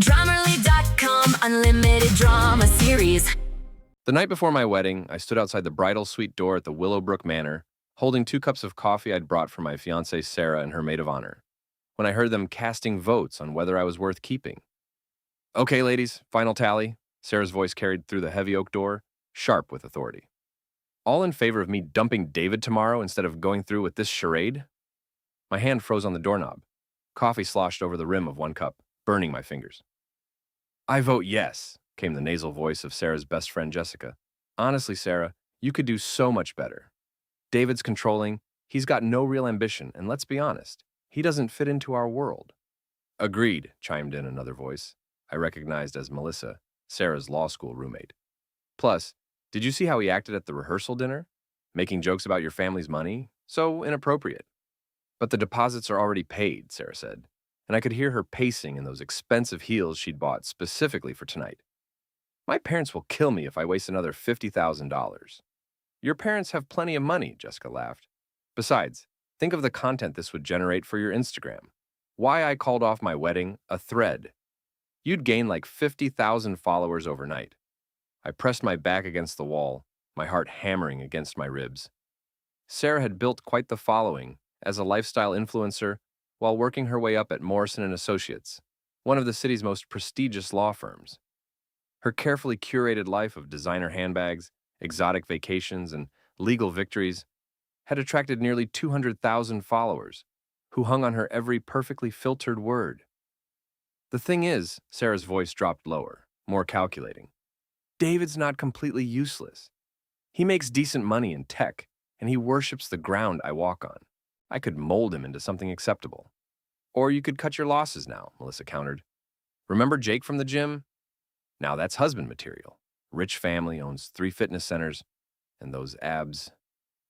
Drummerly.com Unlimited Drama Series. The night before my wedding, I stood outside the bridal suite door at the Willowbrook Manor, holding 2 cups of coffee I'd brought for my fiancée Sarah and her maid of honor, when I heard them casting votes on whether I was worth keeping. "Okay, ladies, final tally," Sarah's voice carried through the heavy oak door, sharp with authority. "All in favor of me dumping David tomorrow instead of going through with this charade?" My hand froze on the doorknob. Coffee sloshed over the rim of 1 cup, burning my fingers. "I vote yes," came the nasal voice of Sarah's best friend Jessica. "Honestly, Sarah, you could do so much better. David's controlling, he's got no real ambition, and let's be honest, he doesn't fit into our world." "Agreed," chimed in another voice, I recognized as Melissa, Sarah's law school roommate. "Plus, did you see how he acted at the rehearsal dinner? Making jokes about your family's money? So inappropriate." "But the deposits are already paid," Sarah said, and I could hear her pacing in those expensive heels she'd bought specifically for tonight. "My parents will kill me if I waste another $50,000. "Your parents have plenty of money," Jessica laughed. "Besides, think of the content this would generate for your Instagram. Why I called off my wedding, a thread. You'd gain like 50,000 followers overnight." I pressed my back against the wall, my heart hammering against my ribs. Sarah had built quite the following as a lifestyle influencer while working her way up at Morrison & Associates, one of the city's most prestigious law firms. Her carefully curated life of designer handbags, exotic vacations, and legal victories had attracted nearly 200,000 followers, who hung on her every perfectly filtered word. "The thing is," Sarah's voice dropped lower, more calculating, "David's not completely useless. He makes decent money in tech, and he worships the ground I walk on. I could mold him into something acceptable." "Or you could cut your losses now," Melissa countered. "Remember Jake from the gym? Now that's husband material. Rich family, owns 3 fitness centers, and those abs."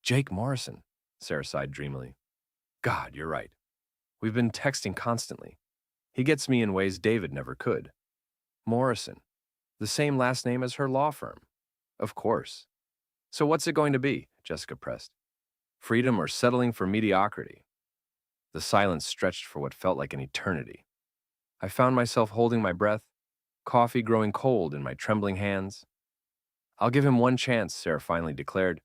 "Jake Morrison," Sarah sighed dreamily. "God, you're right. We've been texting constantly. He gets me in ways David never could." "Morrison. The same last name as her law firm." "Of course. So what's it going to be?" Jessica pressed. "Freedom or settling for mediocrity?" The silence stretched for what felt like an eternity. I found myself holding my breath, coffee growing cold in my trembling hands. "I'll give him one chance," Sarah finally declared.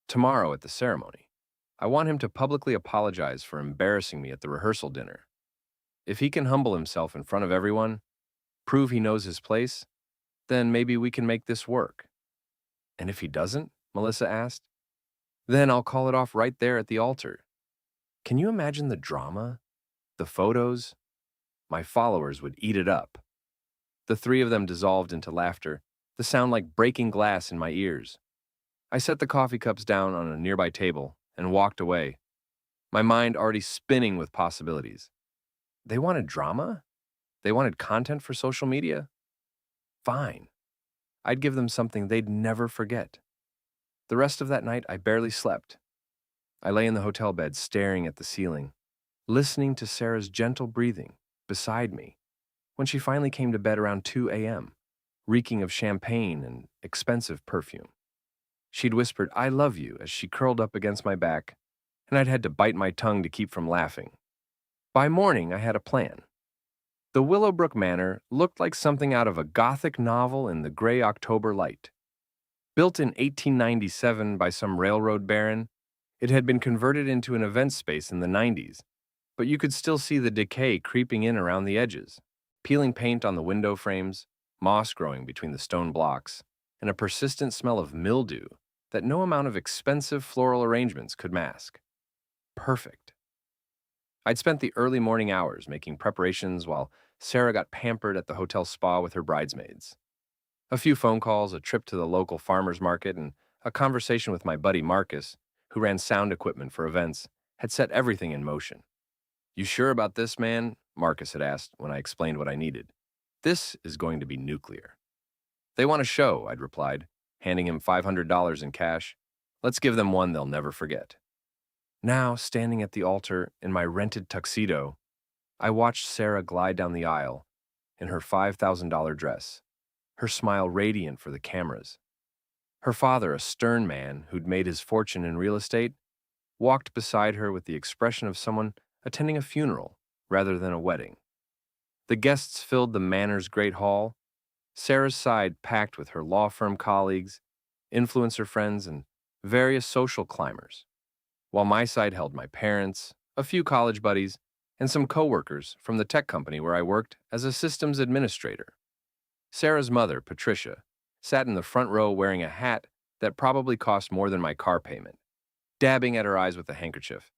"Tomorrow at the ceremony. I want him to publicly apologize for embarrassing me at the rehearsal dinner. If he can humble himself in front of everyone, prove he knows his place, then maybe we can make this work." "And if he doesn't?" Melissa asked. "Then I'll call it off right there at the altar." Can you imagine the drama? The photos? My followers would eat it up. The 3 of them dissolved into laughter, the sound like breaking glass in my ears. I set the coffee cups down on a nearby table and walked away, my mind already spinning with possibilities. They wanted drama? They wanted content for social media? Fine. I'd give them something they'd never forget. The rest of that night, I barely slept. I lay in the hotel bed staring at the ceiling, listening to Sarah's gentle breathing beside me when she finally came to bed around 2 a.m., reeking of champagne and expensive perfume. She'd whispered, "I love you," as she curled up against my back, and I'd had to bite my tongue to keep from laughing. By morning, I had a plan. The Willowbrook Manor looked like something out of a Gothic novel in the gray October light. Built in 1897 by some railroad baron, it had been converted into an event space in the 90s, but you could still see the decay creeping in around the edges, peeling paint on the window frames, moss growing between the stone blocks, and a persistent smell of mildew that no amount of expensive floral arrangements could mask. Perfect. I'd spent the early morning hours making preparations while Sarah got pampered at the hotel spa with her bridesmaids. A few phone calls, a trip to the local farmer's market, and a conversation with my buddy Marcus, who ran sound equipment for events, had set everything in motion. "You sure about this, man?" Marcus had asked when I explained what I needed. "This is going to be nuclear." "They want a show," I'd replied, handing him $500 in cash. "Let's give them one they'll never forget." Now, standing at the altar in my rented tuxedo, I watched Sarah glide down the aisle in her $5,000 dress, her smile radiant for the cameras. Her father, a stern man who'd made his fortune in real estate, walked beside her with the expression of someone attending a funeral rather than a wedding. The guests filled the manor's great hall, Sarah's side packed with her law firm colleagues, influencer friends, and various social climbers, while my side held my parents, a few college buddies, and some coworkers from the tech company where I worked as a systems administrator. Sarah's mother, Patricia, sat in the front row wearing a hat that probably cost more than my car payment, dabbing at her eyes with a handkerchief.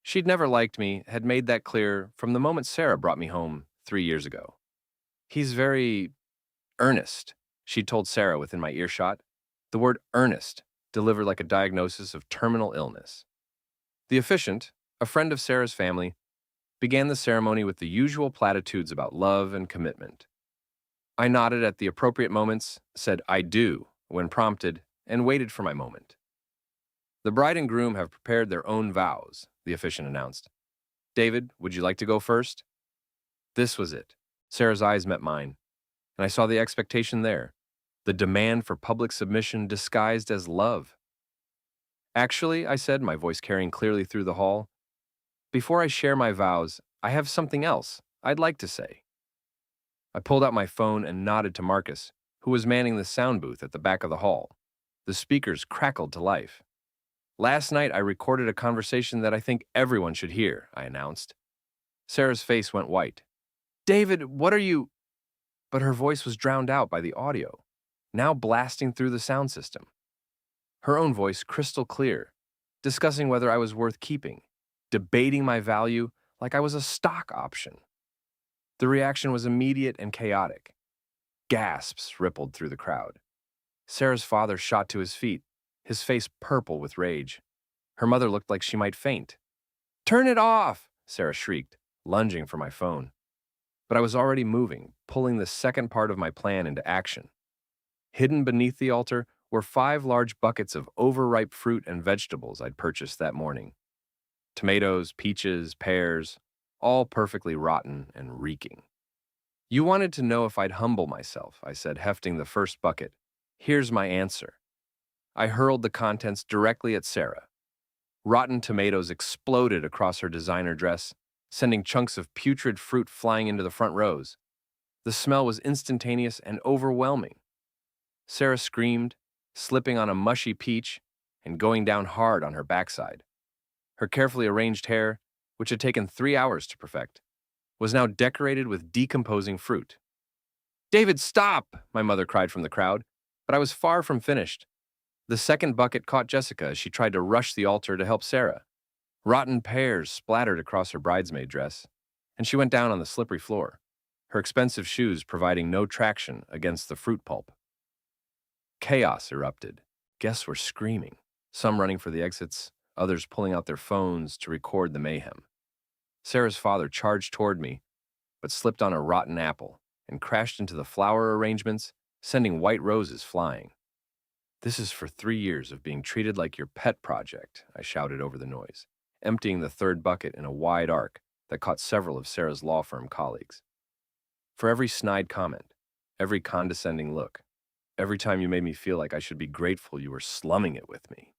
She'd never liked me, had made that clear from the moment Sarah brought me home 3 years ago. He's very earnest, she told Sarah within my earshot. The word earnest delivered like a diagnosis of terminal illness. The officiant, a friend of Sarah's family, began the ceremony with the usual platitudes about love and commitment. I nodded at the appropriate moments, said I do when prompted, and waited for my moment. The bride and groom have prepared their own vows, the officiant announced. David, would you like to go first? This was it. Sarah's eyes met mine, and I saw the expectation there, the demand for public submission disguised as love. Actually, I said, my voice carrying clearly through the hall, before I share my vows, I have something else I'd like to say. I pulled out my phone and nodded to Marcus, who was manning the sound booth at the back of the hall. The speakers crackled to life. Last night, I recorded a conversation that I think everyone should hear, I announced. Sarah's face went white. David, what are you? But her voice was drowned out by the audio, now blasting through the sound system. Her own voice crystal clear, discussing whether I was worth keeping, debating my value like I was a stock option. The reaction was immediate and chaotic. Gasps rippled through the crowd. Sarah's father shot to his feet, his face purple with rage. Her mother looked like she might faint. Turn it off, Sarah shrieked, lunging for my phone. But I was already moving, pulling the second part of my plan into action. Hidden beneath the altar were 5 large buckets of overripe fruit and vegetables I'd purchased that morning. Tomatoes, peaches, pears, all perfectly rotten and reeking. You wanted to know if I'd humble myself, I said, hefting the first bucket. Here's my answer. I hurled the contents directly at Sarah. Rotten tomatoes exploded across her designer dress, sending chunks of putrid fruit flying into the front rows. The smell was instantaneous and overwhelming. Sarah screamed, slipping on a mushy peach and going down hard on her backside. Her carefully arranged hair, which had taken 3 hours to perfect, was now decorated with decomposing fruit. David, stop! My mother cried from the crowd, but I was far from finished. The second bucket caught Jessica as she tried to rush the altar to help Sarah. Rotten pears splattered across her bridesmaid dress, and she went down on the slippery floor, her expensive shoes providing no traction against the fruit pulp. Chaos erupted. Guests were screaming, some running for the exits, others pulling out their phones to record the mayhem. Sarah's father charged toward me, but slipped on a rotten apple and crashed into the flower arrangements, sending white roses flying. This is for 3 years of being treated like your pet project, I shouted over the noise, emptying the third bucket in a wide arc that caught several of Sarah's law firm colleagues. For every snide comment, every condescending look, every time you made me feel like I should be grateful you were slumming it with me.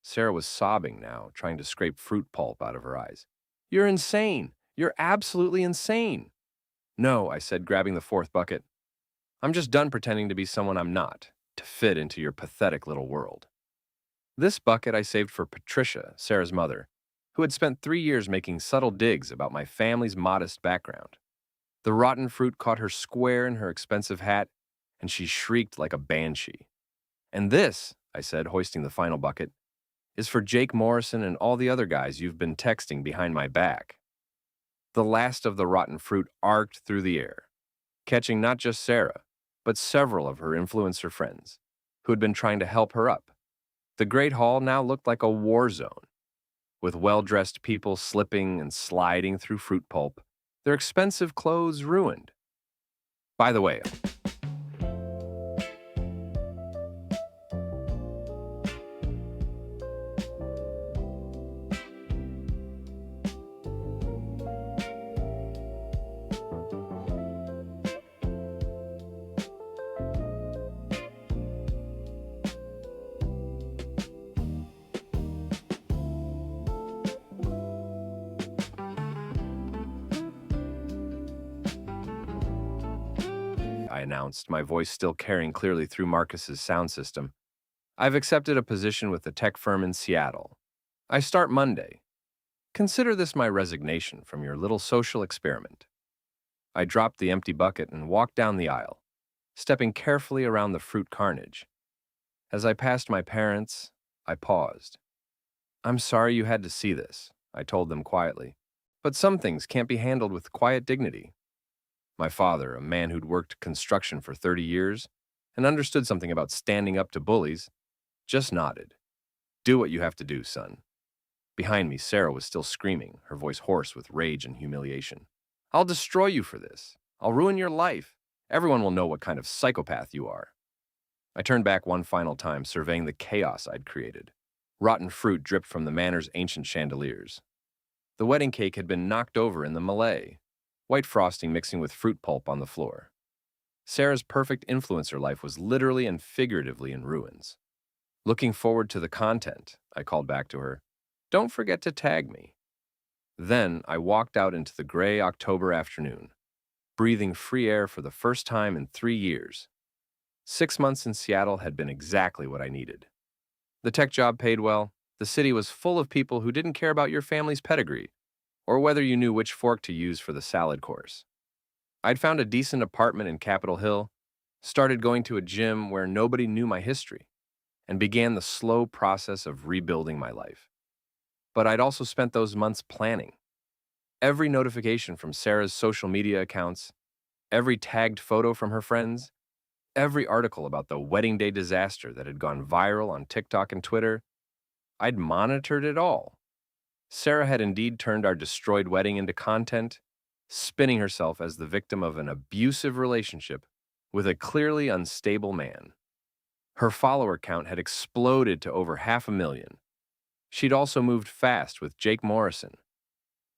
Sarah was sobbing now, trying to scrape fruit pulp out of her eyes. You're insane. You're absolutely insane. No, I said, grabbing the fourth bucket. I'm just done pretending to be someone I'm not, to fit into your pathetic little world. This bucket I saved for Patricia, Sarah's mother, who had spent 3 years making subtle digs about my family's modest background. The rotten fruit caught her square in her expensive hat, and she shrieked like a banshee. And this, I said, hoisting the final bucket, is for Jake Morrison and all the other guys you've been texting behind my back. The last of the rotten fruit arced through the air, catching not just Sarah, but several of her influencer friends, who had been trying to help her up. The Great Hall now looked like a war zone, with well-dressed people slipping and sliding through fruit pulp, their expensive clothes ruined. By the way, I announced, my voice still carrying clearly through Marcus's sound system. I've accepted a position with a tech firm in Seattle. I start Monday. Consider this my resignation from your little social experiment. I dropped the empty bucket and walked down the aisle, stepping carefully around the fruit carnage. As I passed my parents, I paused. I'm sorry you had to see this, I told them quietly. But some things can't be handled with quiet dignity. My father, a man who'd worked construction for 30 years and understood something about standing up to bullies, just nodded. Do what you have to do, son. Behind me, Sarah was still screaming, her voice hoarse with rage and humiliation. I'll destroy you for this. I'll ruin your life. Everyone will know what kind of psychopath you are. I turned back one final time, surveying the chaos I'd created. Rotten fruit dripped from the manor's ancient chandeliers. The wedding cake had been knocked over in the melee, white frosting mixing with fruit pulp on the floor. Sarah's perfect influencer life was literally and figuratively in ruins. Looking forward to the content, I called back to her. Don't forget to tag me. Then I walked out into the gray October afternoon, breathing free air for the first time in 3 years. 6 months in Seattle had been exactly what I needed. The tech job paid well. The city was full of people who didn't care about your family's pedigree or whether you knew which fork to use for the salad course. I'd found a decent apartment in Capitol Hill, started going to a gym where nobody knew my history, and began the slow process of rebuilding my life. But I'd also spent those months planning. Every notification from Sarah's social media accounts, every tagged photo from her friends, every article about the wedding day disaster that had gone viral on TikTok and Twitter, I'd monitored it all. Sarah had indeed turned our destroyed wedding into content, spinning herself as the victim of an abusive relationship with a clearly unstable man. Her follower count had exploded to over 500,000. She'd also moved fast with Jake Morrison.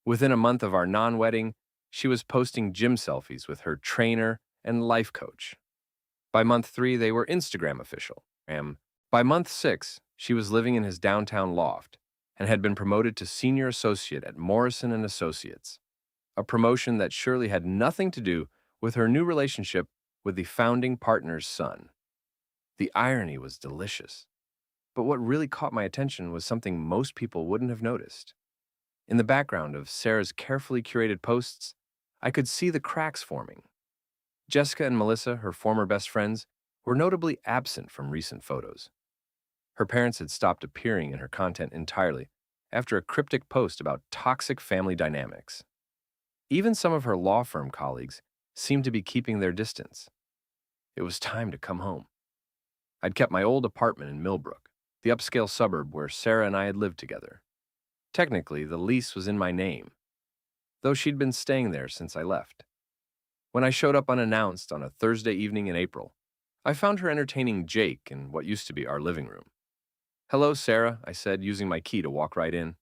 Within a month of our non-wedding, she was posting gym selfies with her trainer and life coach. By month 3, they were Instagram official. By month 6, she was living in his downtown loft and had been promoted to senior associate at Morrison and Associates, a promotion that surely had nothing to do with her new relationship with the founding partner's son. The irony was delicious. But what really caught my attention was something most people wouldn't have noticed. In the background of Sarah's carefully curated posts, I could see the cracks forming. Jessica and Melissa, her former best friends, were notably absent from recent photos. Her parents had stopped appearing in her content entirely after a cryptic post about toxic family dynamics. Even some of her law firm colleagues seemed to be keeping their distance. It was time to come home. I'd kept my old apartment in Millbrook, the upscale suburb where Sarah and I had lived together. Technically, the lease was in my name, though she'd been staying there since I left. When I showed up unannounced on a Thursday evening in April, I found her entertaining Jake in what used to be our living room. Hello, Sarah, I said, using my key to walk right in.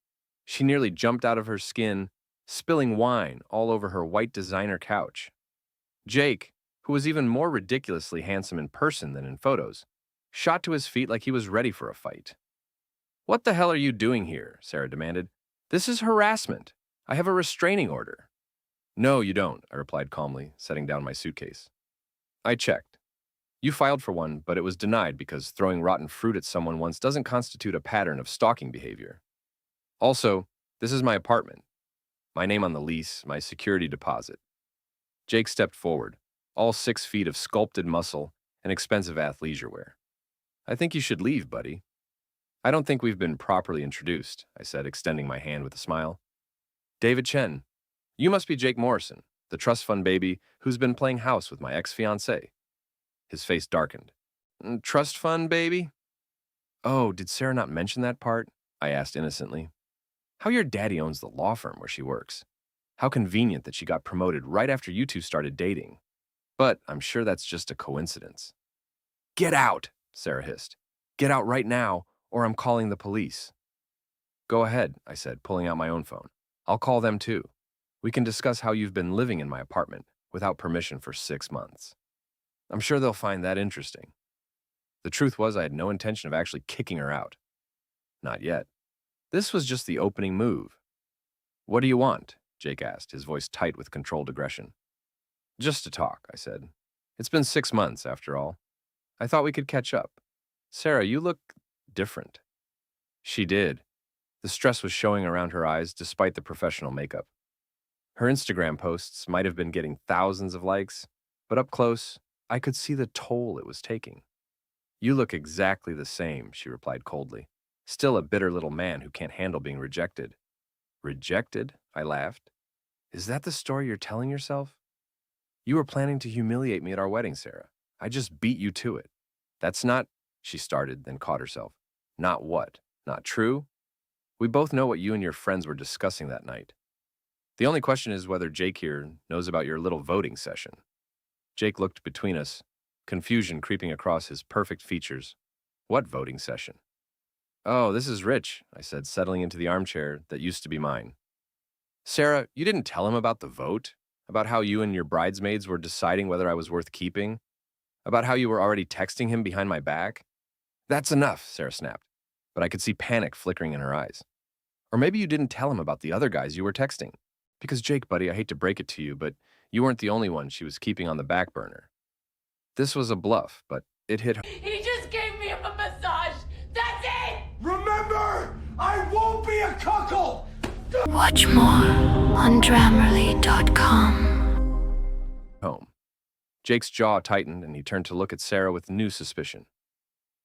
She nearly jumped out of her skin, spilling wine all over her white designer couch. Jake, who was even more ridiculously handsome in person than in photos, shot to his feet like he was ready for a fight. What the hell are you doing here? Sarah demanded. This is harassment. I have a restraining order. No, you don't, I replied calmly, setting down my suitcase. I checked. You filed for one, but it was denied because throwing rotten fruit at someone once doesn't constitute a pattern of stalking behavior. Also, this is my apartment. My name on the lease, my security deposit. Jake stepped forward, all 6 feet of sculpted muscle and expensive athleisure wear. I think you should leave, buddy. I don't think we've been properly introduced, I said, extending my hand with a smile. David Chen, you must be Jake Morrison, the trust fund baby who's been playing house with my ex-fiancée. His face darkened. Trust fund baby? Oh, did Sarah not mention that part? I asked innocently. How your daddy owns the law firm where she works. How convenient that she got promoted right after you two started dating. But I'm sure that's just a coincidence. Get out, Sarah hissed. Get out right now, or I'm calling the police. Go ahead, I said, pulling out my own phone. I'll call them too. We can discuss how you've been living in my apartment without permission for 6 months. I'm sure they'll find that interesting. The truth was I had no intention of actually kicking her out. Not yet. This was just the opening move. What do you want? Jake asked, his voice tight with controlled aggression. Just to talk, I said. It's been 6 months, after all. I thought we could catch up. Sarah, you look different. She did. The stress was showing around her eyes despite the professional makeup. Her Instagram posts might have been getting thousands of likes, but up close, I could see the toll it was taking. You look exactly the same, she replied coldly. Still a bitter little man who can't handle being rejected. Rejected? I laughed. Is that the story you're telling yourself? You were planning to humiliate me at our wedding, Sarah. I just beat you to it. That's not, she started, then caught herself. Not what? Not true? We both know what you and your friends were discussing that night. The only question is whether Jake here knows about your little voting session. Jake looked between us, confusion creeping across his perfect features. What voting session? Oh, this is Rich, I said, settling into the armchair that used to be mine. Sarah, you didn't tell him about the vote? About how you and your bridesmaids were deciding whether I was worth keeping? About how you were already texting him behind my back? That's enough, Sarah snapped, but I could see panic flickering in her eyes. Or maybe you didn't tell him about the other guys you were texting. Because Jake, buddy, I hate to break it to you, but you weren't the only one she was keeping on the back burner. This was a bluff, but it hit her. He just gave me a massage. That's it! Remember, I won't be a cuckold! Watch more on Grammarly.com. Home. Jake's jaw tightened and he turned to look at Sarah with new suspicion.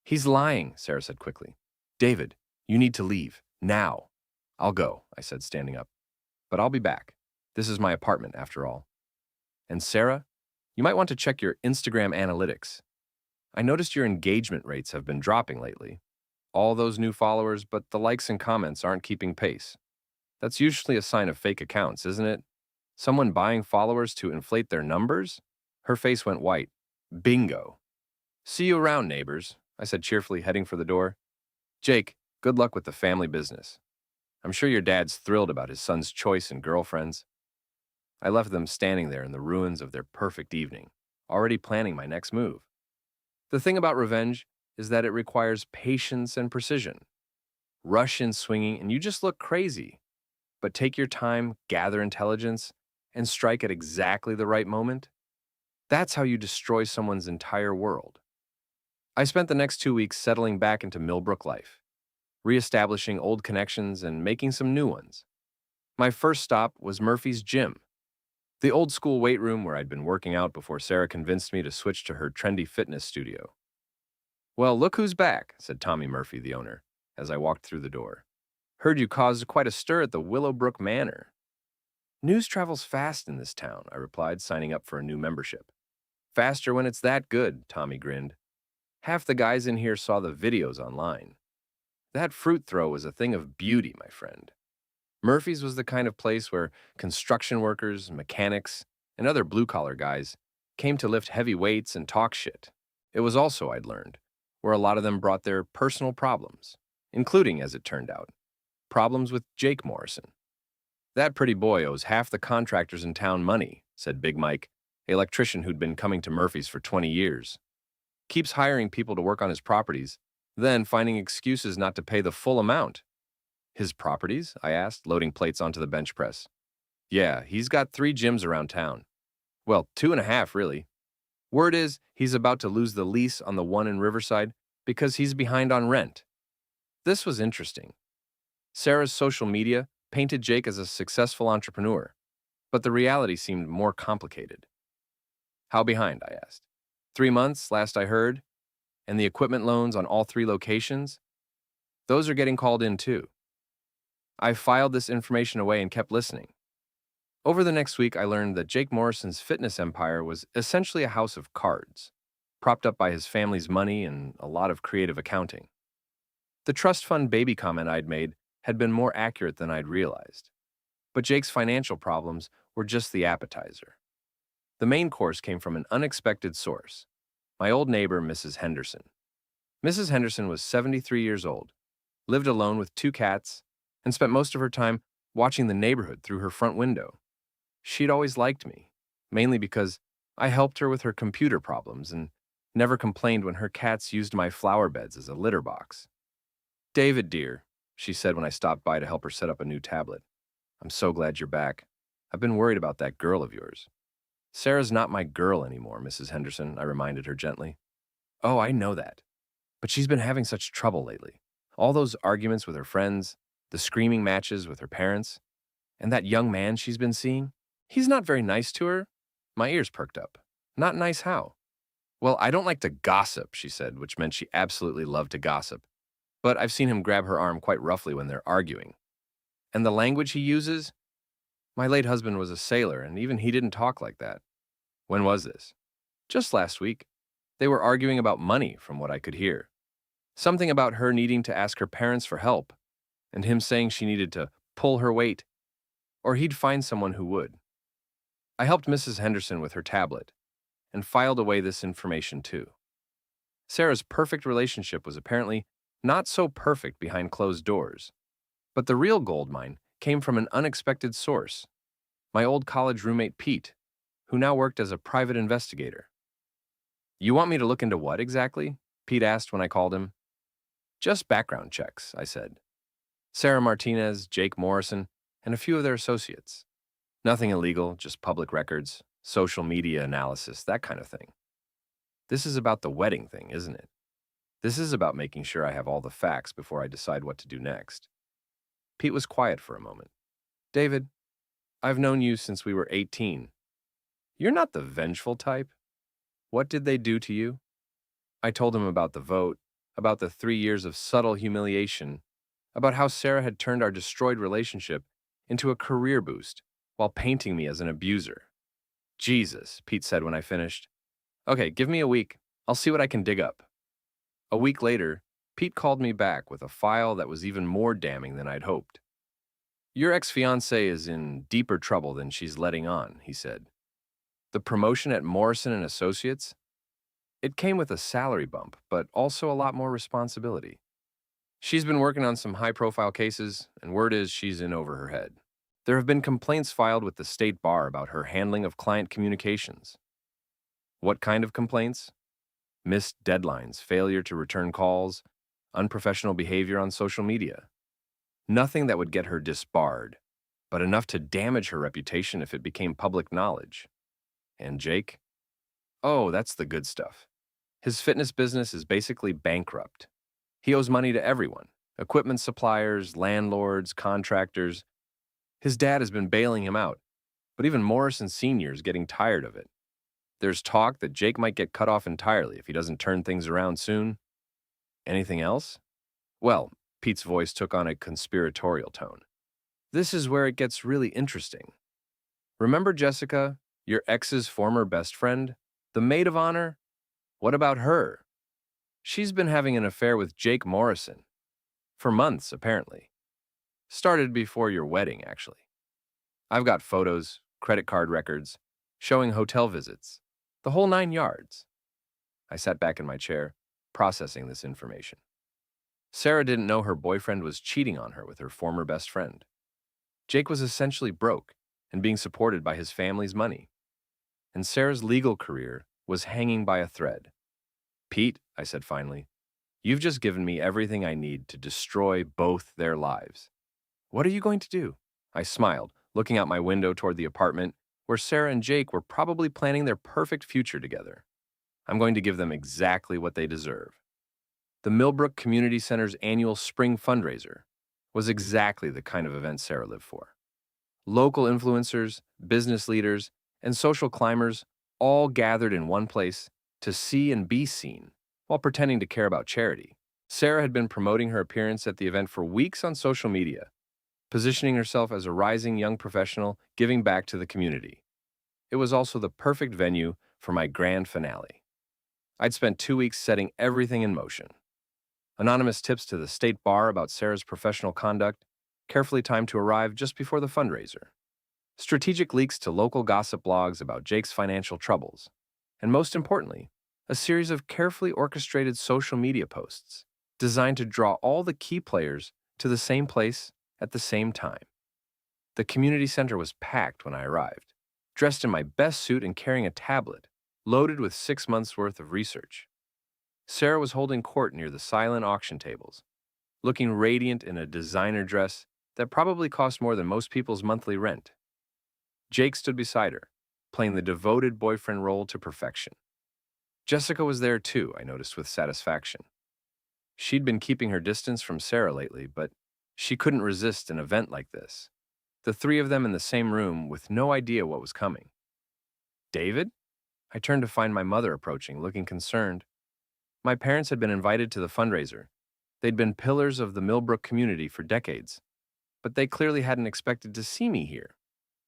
He's lying, Sarah said quickly. David, you need to leave. Now. I'll go, I said, standing up. But I'll be back. This is my apartment, after all. And Sarah, you might want to check your Instagram analytics. I noticed your engagement rates have been dropping lately. All those new followers, but the likes and comments aren't keeping pace. That's usually a sign of fake accounts, isn't it? Someone buying followers to inflate their numbers? Her face went white. Bingo. See you around, neighbors, I said cheerfully, heading for the door. Jake, good luck with the family business. I'm sure your dad's thrilled about his son's choice in girlfriends. I left them standing there in the ruins of their perfect evening, already planning my next move. The thing about revenge is that it requires patience and precision. Rush in swinging and you just look crazy. But take your time, gather intelligence, and strike at exactly the right moment. That's how you destroy someone's entire world. I spent the next 2 weeks settling back into Millbrook life, reestablishing old connections and making some new ones. My first stop was Murphy's gym, the old school weight room where I'd been working out before Sarah convinced me to switch to her trendy fitness studio. Well, look who's back, said Tommy Murphy, the owner, as I walked through the door. Heard you caused quite a stir at the Willowbrook Manor. News travels fast in this town, I replied, signing up for a new membership. Faster when it's that good, Tommy grinned. Half the guys in here saw the videos online. That fruit throw was a thing of beauty, my friend. Murphy's was the kind of place where construction workers, mechanics, and other blue-collar guys came to lift heavy weights and talk shit. It was also, I'd learned, where a lot of them brought their personal problems, including, as it turned out, problems with Jake Morrison. That pretty boy owes half the contractors in town money, said Big Mike, an electrician who'd been coming to Murphy's for 20 years. Keeps hiring people to work on his properties, then finding excuses not to pay the full amount. His properties? I asked, loading plates onto the bench press. Yeah, he's got 3 gyms around town. Well, 2.5, really. Word is he's about to lose the lease on the one in Riverside because he's behind on rent. This was interesting. Sarah's social media painted Jake as a successful entrepreneur, but the reality seemed more complicated. How behind, I asked. 3 months, last I heard, and the equipment loans on all 3 locations? Those are getting called in too. I filed this information away and kept listening. Over the next week, I learned that Jake Morrison's fitness empire was essentially a house of cards, propped up by his family's money and a lot of creative accounting. The trust fund baby comment I'd made had been more accurate than I'd realized. But Jake's financial problems were just the appetizer. The main course came from an unexpected source, my old neighbor, Mrs. Henderson. Mrs. Henderson was 73 years old, lived alone with 2 cats, and spent most of her time watching the neighborhood through her front window. She'd always liked me, mainly because I helped her with her computer problems and never complained when her cats used my flower beds as a litter box. David, dear, she said when I stopped by to help her set up a new tablet. I'm so glad you're back. I've been worried about that girl of yours. Sarah's not my girl anymore, Mrs. Henderson, I reminded her gently. Oh, I know that. But she's been having such trouble lately. All those arguments with her friends, the screaming matches with her parents, and that young man she's been seeing. He's not very nice to her. My ears perked up. Not nice how? Well, I don't like to gossip, she said, which meant she absolutely loved to gossip. But I've seen him grab her arm quite roughly when they're arguing. And the language he uses? My late husband was a sailor, and even he didn't talk like that. When was this? Just last week. They were arguing about money, from what I could hear. Something about her needing to ask her parents for help, and him saying she needed to pull her weight, or he'd find someone who would. I helped Mrs. Henderson with her tablet, and filed away this information too. Sarah's perfect relationship was apparently not so perfect behind closed doors. But the real gold mine came from an unexpected source, my old college roommate Pete, who now worked as a private investigator. You want me to look into what exactly? Pete asked when I called him. Just background checks, I said. Sarah Martinez, Jake Morrison, and a few of their associates. Nothing illegal, just public records, social media analysis, that kind of thing. This is about the wedding thing, isn't it? This is about making sure I have all the facts before I decide what to do next. Pete was quiet for a moment. David, I've known you since we were 18. You're not the vengeful type. What did they do to you? I told him about the vote, about the 3 years of subtle humiliation, about how Sarah had turned our destroyed relationship into a career boost while painting me as an abuser. Jesus, Pete said when I finished. Okay, give me a week. I'll see what I can dig up. A week later, Pete called me back with a file that was even more damning than I'd hoped. Your ex-fiancée is in deeper trouble than she's letting on, he said. The promotion at Morrison and Associates? It came with a salary bump, but also a lot more responsibility. She's been working on some high-profile cases, and word is she's in over her head. There have been complaints filed with the state bar about her handling of client communications. What kind of complaints? Missed deadlines, failure to return calls, unprofessional behavior on social media. Nothing that would get her disbarred, but enough to damage her reputation if it became public knowledge. And Jake? Oh, that's the good stuff. His fitness business is basically bankrupt. He owes money to everyone, equipment suppliers, landlords, contractors. His dad has been bailing him out, but even Morrison Sr. is getting tired of it. There's talk that Jake might get cut off entirely if he doesn't turn things around soon. Anything else? Well, Pete's voice took on a conspiratorial tone. This is where it gets really interesting. Remember Jessica, your ex's former best friend? The maid of honor? What about her? She's been having an affair with Jake Morrison. For months, apparently. Started before your wedding, actually. I've got photos, credit card records, showing hotel visits, the whole 9 yards. I sat back in my chair, processing this information. Sarah didn't know her boyfriend was cheating on her with her former best friend. Jake was essentially broke and being supported by his family's money. And Sarah's legal career was hanging by a thread. Pete, I said finally, you've just given me everything I need to destroy both their lives. What are you going to do? I smiled, looking out my window toward the apartment where Sarah and Jake were probably planning their perfect future together. I'm going to give them exactly what they deserve. The Millbrook Community Center's annual spring fundraiser was exactly the kind of event Sarah lived for. Local influencers, business leaders, and social climbers all gathered in one place to see and be seen while pretending to care about charity. Sarah had been promoting her appearance at the event for weeks on social media, positioning herself as a rising young professional giving back to the community. It was also the perfect venue for my grand finale. I'd spent 2 weeks setting everything in motion. Anonymous tips to the state bar about Sarah's professional conduct, carefully timed to arrive just before the fundraiser. Strategic leaks to local gossip blogs about Jake's financial troubles. And most importantly, a series of carefully orchestrated social media posts designed to draw all the key players to the same place at the same time. The community center was packed when I arrived, dressed in my best suit and carrying a tablet loaded with 6 months' worth of research. Sarah was holding court near the silent auction tables, looking radiant in a designer dress that probably cost more than most people's monthly rent. Jake stood beside her, playing the devoted boyfriend role to perfection. Jessica was there too, I noticed with satisfaction. She'd been keeping her distance from Sarah lately, but she couldn't resist an event like this. The three of them in the same room with no idea what was coming. David? I turned to find my mother approaching, looking concerned. My parents had been invited to the fundraiser. They'd been pillars of the Millbrook community for decades, but they clearly hadn't expected to see me here.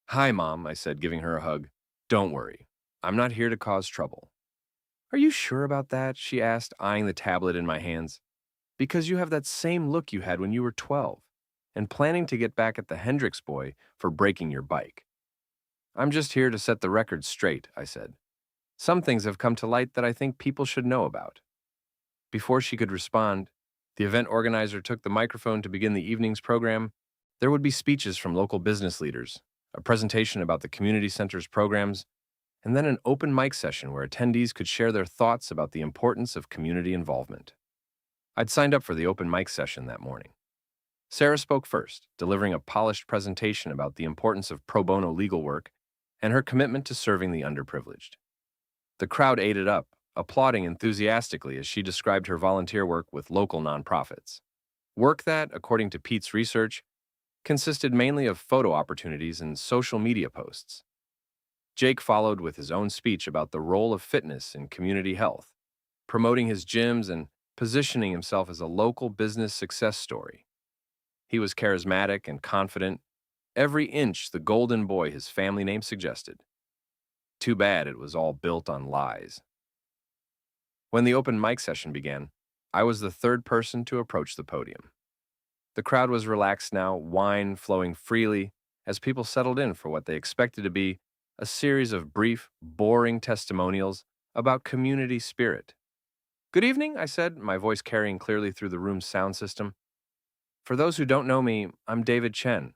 Hi, Mom, I said, giving her a hug. Don't worry. I'm not here to cause trouble. Are you sure about that? She asked, eyeing the tablet in my hands. Because you have that same look you had when you were 12, and planning to get back at the Hendricks boy for breaking your bike. I'm just here to set the record straight, I said. Some things have come to light that I think people should know about. Before she could respond, the event organizer took the microphone to begin the evening's program. There would be speeches from local business leaders, a presentation about the community center's programs, and then an open mic session where attendees could share their thoughts about the importance of community involvement. I'd signed up for the open mic session that morning. Sarah spoke first, delivering a polished presentation about the importance of pro bono legal work and her commitment to serving the underprivileged. The crowd ate it up, applauding enthusiastically as she described her volunteer work with local nonprofits. Work that, according to Pete's research, consisted mainly of photo opportunities and social media posts. Jake followed with his own speech about the role of fitness in community health, promoting his gyms and positioning himself as a local business success story. He was charismatic and confident, every inch the golden boy his family name suggested. Too bad it was all built on lies. When the open mic session began, I was the third person to approach the podium. The crowd was relaxed now, wine flowing freely, as people settled in for what they expected to be a series of brief, boring testimonials about community spirit. Good evening, I said, my voice carrying clearly through the room's sound system. For those who don't know me, I'm David Chen.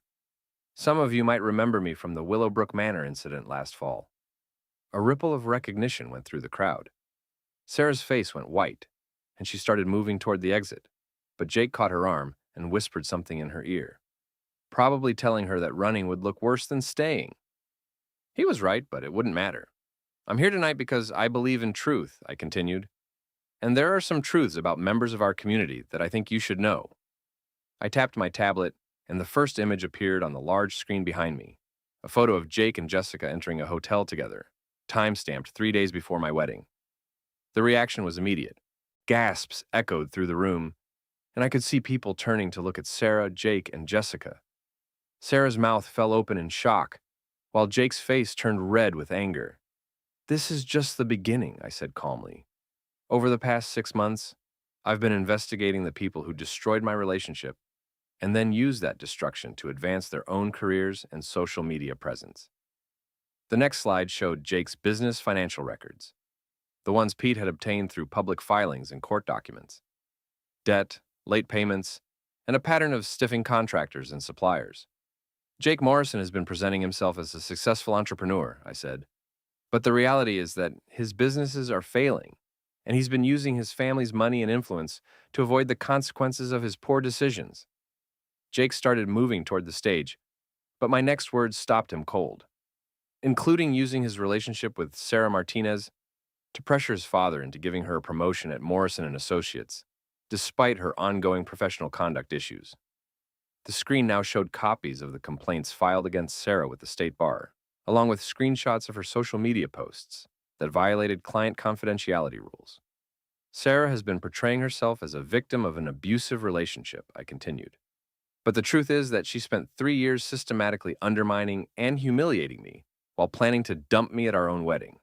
Some of you might remember me from the Willowbrook Manor incident last fall. A ripple of recognition went through the crowd. Sarah's face went white, and she started moving toward the exit, but Jake caught her arm and whispered something in her ear, probably telling her that running would look worse than staying. He was right, but it wouldn't matter. I'm here tonight because I believe in truth, I continued, and there are some truths about members of our community that I think you should know. I tapped my tablet, and the first image appeared on the large screen behind me, a photo of Jake and Jessica entering a hotel together, time-stamped 3 days before my wedding. The reaction was immediate. Gasps echoed through the room, and I could see people turning to look at Sarah, Jake, and Jessica. Sarah's mouth fell open in shock, while Jake's face turned red with anger. This is just the beginning, I said calmly. Over the past 6 months, I've been investigating the people who destroyed my relationship and then used that destruction to advance their own careers and social media presence. The next slide showed Jake's business financial records, the ones Pete had obtained through public filings and court documents. Debt, late payments, and a pattern of stiffing contractors and suppliers. Jake Morrison has been presenting himself as a successful entrepreneur, I said. But the reality is that his businesses are failing, and he's been using his family's money and influence to avoid the consequences of his poor decisions. Jake started moving toward the stage, but my next words stopped him cold, including using his relationship with Sarah Martinez to pressure his father into giving her a promotion at Morrison and Associates, despite her ongoing professional conduct issues. The screen now showed copies of the complaints filed against Sarah with the state bar, along with screenshots of her social media posts that violated client confidentiality rules. Sarah has been portraying herself as a victim of an abusive relationship, I continued. But the truth is that she spent 3 years systematically undermining and humiliating me while planning to dump me at our own wedding.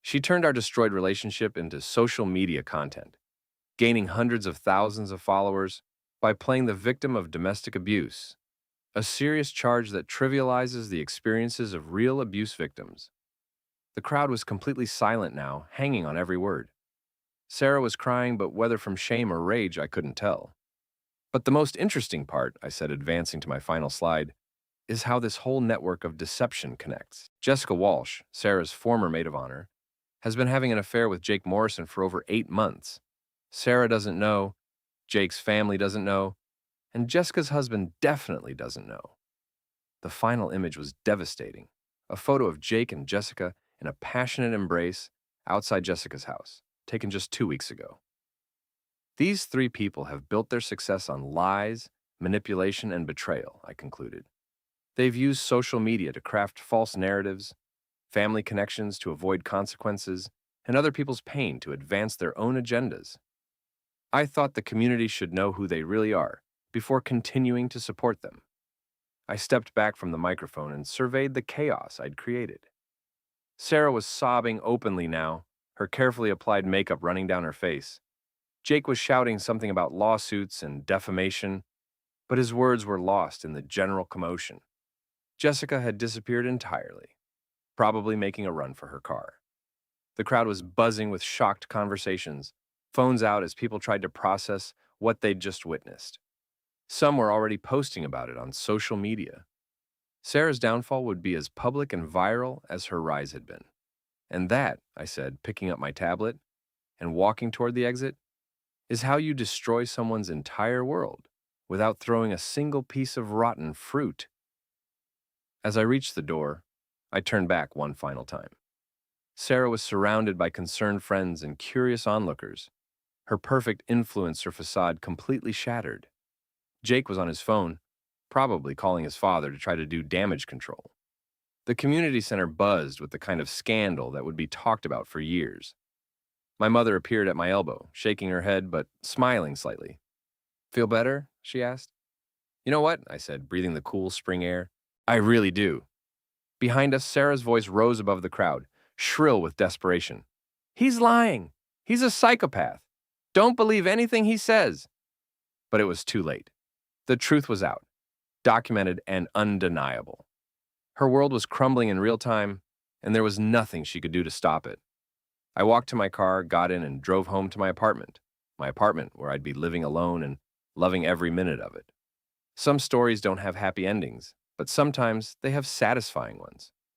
She turned our destroyed relationship into social media content, gaining hundreds of thousands of followers by playing the victim of domestic abuse, a serious charge that trivializes the experiences of real abuse victims. The crowd was completely silent now, hanging on every word. Sarah was crying, but whether from shame or rage, I couldn't tell. But the most interesting part, I said, advancing to my final slide, is how this whole network of deception connects. Jessica Walsh, Sarah's former maid of honor, has been having an affair with Jake Morrison for over 8 months. Sarah doesn't know, Jake's family doesn't know, and Jessica's husband definitely doesn't know. The final image was devastating. A photo of Jake and Jessica in a passionate embrace outside Jessica's house, taken just 2 weeks ago. These three people have built their success on lies, manipulation, and betrayal, I concluded. They've used social media to craft false narratives, family connections to avoid consequences, and other people's pain to advance their own agendas. I thought the community should know who they really are before continuing to support them. I stepped back from the microphone and surveyed the chaos I'd created. Sarah was sobbing openly now, her carefully applied makeup running down her face. Jake was shouting something about lawsuits and defamation, but his words were lost in the general commotion. Jessica had disappeared entirely, probably making a run for her car. The crowd was buzzing with shocked conversations, phones out as people tried to process what they'd just witnessed. Some were already posting about it on social media. Sarah's downfall would be as public and viral as her rise had been. And that, I said, picking up my tablet and walking toward the exit, is how you destroy someone's entire world without throwing a single piece of rotten fruit. As I reached the door, I turned back one final time. Sarah was surrounded by concerned friends and curious onlookers, her perfect influencer facade completely shattered. Jake was on his phone, probably calling his father to try to do damage control. The community center buzzed with the kind of scandal that would be talked about for years. My mother appeared at my elbow, shaking her head but smiling slightly. "Feel better?" she asked. "You know what?" I said, breathing the cool spring air. "I really do." Behind us, Sarah's voice rose above the crowd, shrill with desperation. "He's lying! He's a psychopath! Don't believe anything he says!" But it was too late. The truth was out, documented and undeniable. Her world was crumbling in real time, and there was nothing she could do to stop it. I walked to my car, got in, and drove home to my apartment where I'd be living alone and loving every minute of it. Some stories don't have happy endings, but sometimes they have satisfying ones.